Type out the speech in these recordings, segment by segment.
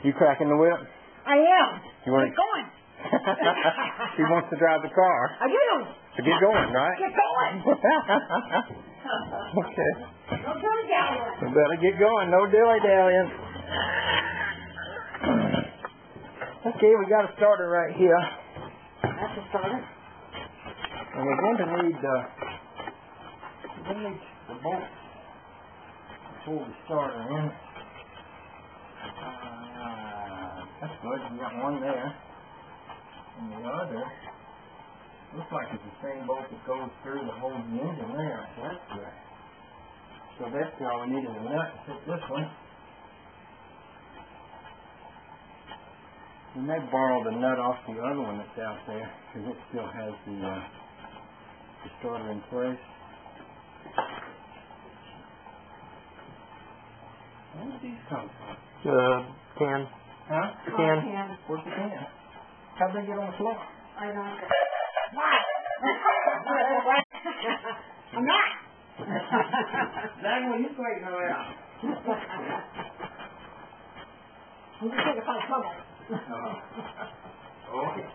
You cracking the whip? I am. You want Get going. She wants to drive the car. I do. To get going, right? Get going. Okay. No dilly-dallying. We better get going. No dilly-dallying. Okay, we got a starter right here. That's a starter. And we're going to need the bolt to pull the starter in. That's good. We got one there. And the other looks like it's the same bolt that goes through the whole engine there. So that's good. So basically all we need is a nut to fit this one. We may borrow the nut off the other one that's out there because it still has the starter in place. Where did these come from? Can. Huh? Can. Where's the can? How'd they get on the floor? I don't know. Why? I'm not. That's what you're waiting around. I'm just trying to find trouble. Okay.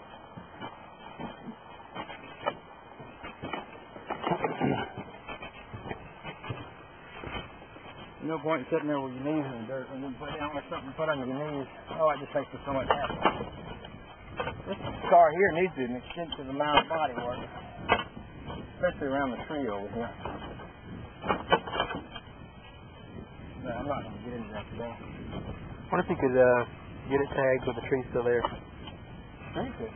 No point in sitting there with your knees in the dirt and then put down with something to put on your knees. Oh, it just makes me so much happy. This car here needs an extensive amount of body work, especially around the tree over here. No, I'm not going to get into that today. What if you could get it tagged with the tree still there? Very good.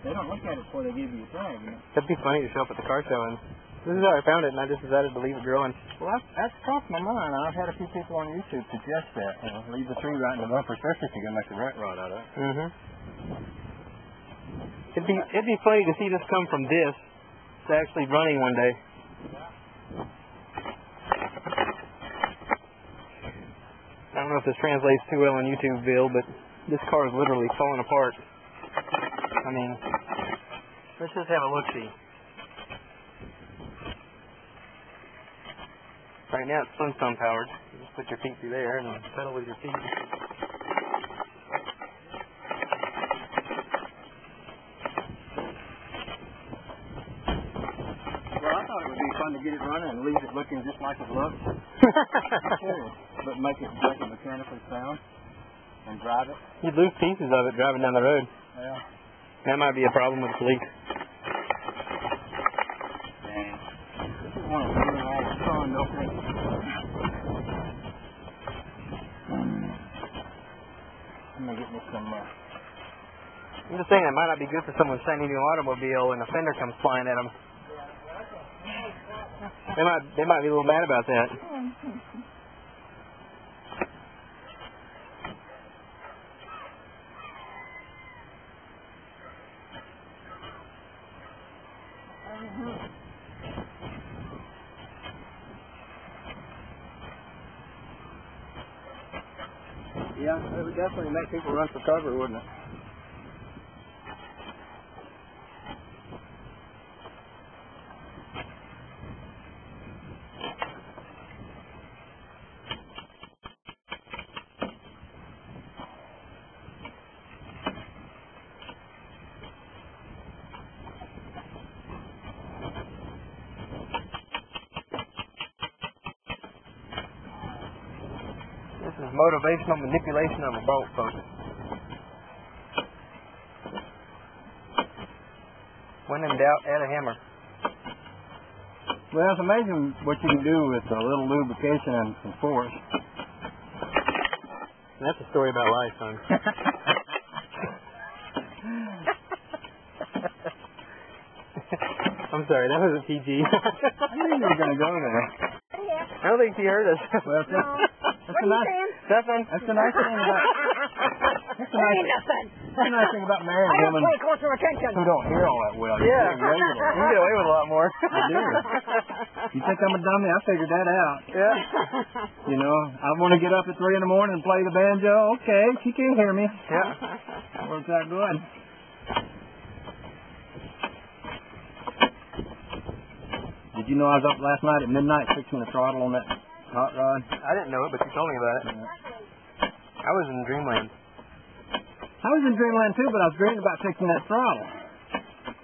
They don't look at it before they give you a tag. You know? That'd be funny to show up at the car show and this is how I found it, and I just decided to leave it growing. Well, that's crossed my mind. I've had a few people on YouTube suggest that. You know, leave the tree right in the bumper, especially if you're going to make a rut rod out of it. Mm-hmm. It'd be funny to see this come from this to actually running one day. I don't know if this translates too well on YouTube, Bill, but this car is literally falling apart. I mean, let's just have a look-see. Right now it's Flintstone powered. You just put your feet through there and pedal with your feet. Well, I thought it would be fun to get it running and leave it looking just like it looks. But make it mechanically sound and drive it. You'd lose pieces of it driving down the road. Yeah. That might be a problem with the police. Dang. This is one of the really all the fun, don't they? I'm going to get me some... I'm just saying it might not be good for someone shining into an automobile and a fender comes flying at them. They might be a little mad about that. Yeah, it would definitely make people run for cover, wouldn't it? This is motivational manipulation of a boat, folks. When in doubt, add a hammer. Well, it's amazing what you can do with a little lubrication and some force. And that's a story about life, son. I'm sorry, that wasn't PG. I knew you were going to go there. I don't think she heard us. Well, that's a nice thing about married women Pay closer attention. who don't hear all that well. Yeah. You You get away with a lot more. I do. You think I'm a dummy? I figured that out. Yeah. You know, I want to get up at 3 in the morning and play the banjo. Okay, she can't hear me. Yeah. That works out good. Did you know I was up last night at midnight fixing the throttle on that hot rod? I didn't know it, but you told me about it. I was in dreamland. I was in dreamland too, but I was dreaming about fixing that throttle.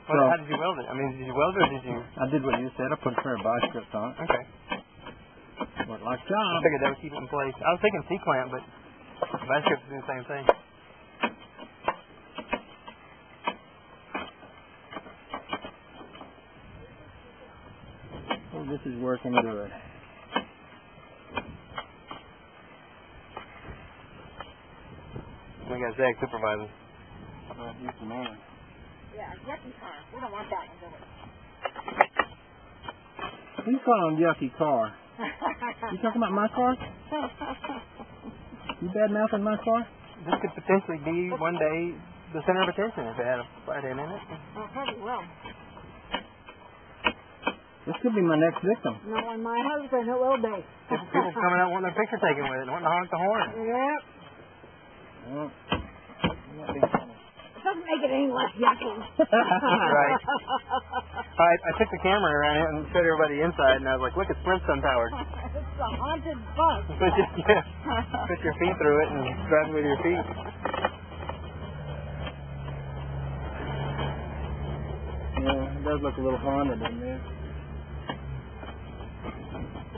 Well, how did you weld it? I mean, did you weld it or did you... I did what you said. I put a pair of vice grips on it. Okay. Worked like a I job. figured that would keep it in place. I was thinking C-clamp, but vice grips do the same thing. Oh, this is working good. We got Zach supervising. He's the man. Yeah, yucky car. We don't want that one, do we? Who's calling a yucky car? You talking about my car? You bad mouthing my car? This could potentially be one day the center of attention if it had a flat end in it. Well, probably will. This could be my next victim. No, and my husband, it will be. People coming out wanting their picture taken with it and wanting to honk the horn. Yep. Well, It doesn't make it any less yucky. Right. I took the camera around it and showed everybody inside, and I was like, look, it's Flintstone powered. It's a haunted bus. Put your feet through it and drive it with your feet. Yeah, it does look a little haunted in there.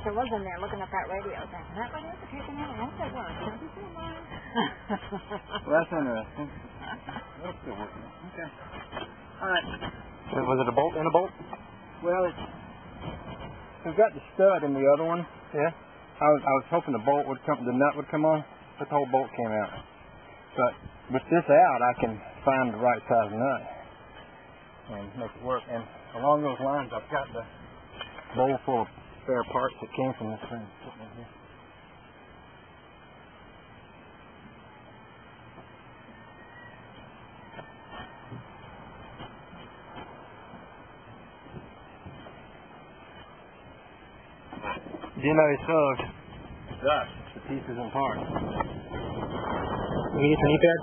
If I was in there looking at that radio thing, that radio taken out? Yes, it was. Don't you see mine? Well, that's interesting. That's still working. Okay. All right. Was it a bolt and a bolt? Well, we've got the stud in the other one. Yeah. I was hoping the bolt would come, the nut would come on, but the whole bolt came out. But with this out, I can find the right size nut and make it work. And along those lines, I've got the bowl full of spare parts that came from this thing sitting in here. Do you know he's slugged? Thus, the pieces and parts. Can you get your knee pad?